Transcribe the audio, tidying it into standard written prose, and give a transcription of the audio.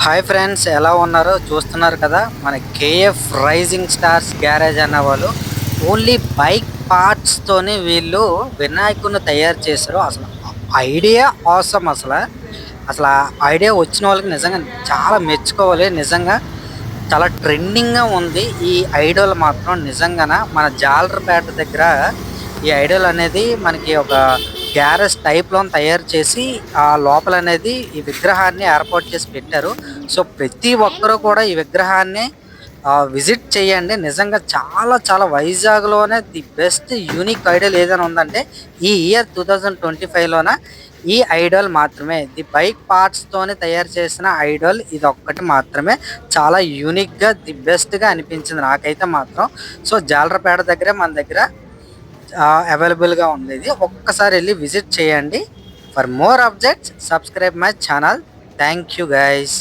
Hi friends, ఎలా ఉన్నారో చూస్తున్నారు కదా. మన కేఎఫ్ రైజింగ్ స్టార్స్ గ్యారేజ్ అన్న వాళ్ళు ఓన్లీ బైక్ పార్ట్స్తోనే వీళ్ళు వినాయకుడిని తయారు చేశారు. అసలు ఐడియా ఆసమ్. అసలు ఆ ఐడియా వచ్చిన వాళ్ళకి నిజంగా చాలా మెచ్చుకోవాలి. నిజంగా చాలా ట్రెండింగ్గా ఉంది ఈ ఐడల్ మాత్రం. నిజంగాన మన జాలర్పేట దగ్గర ఈ ఐడల్ అనేది మనకి ఒక గ్యారేజ్ టైప్లో తయారు చేసి ఆ లోపల అనేది ఈ విగ్రహాన్ని ఏర్పాటు చేసి పెట్టారు. సో ప్రతి ఒక్కరూ కూడా ఈ విగ్రహాన్ని విజిట్ చేయండి. నిజంగా చాలా చాలా వైజాగ్లోనే ది బెస్ట్ యూనిక్ ఐడల్ ఏదైనా ఉందంటే ఈ ఇయర్ 2025లోన ఈ ఐడల్ మాత్రమే. ది బైక్ పార్ట్స్తోనే తయారు చేసిన ఐడల్ ఇది ఒక్కటి మాత్రమే. చాలా యూనిక్గా ది బెస్ట్గా అనిపించింది నాకైతే మాత్రం. సో జాలర్పేట దగ్గరే మన దగ్గర అవైలబుల్గా ఉంది. ఇది ఒక్కసారి వెళ్ళి విజిట్ చేయండి. For more updates subscribe my channel. Thank you guys.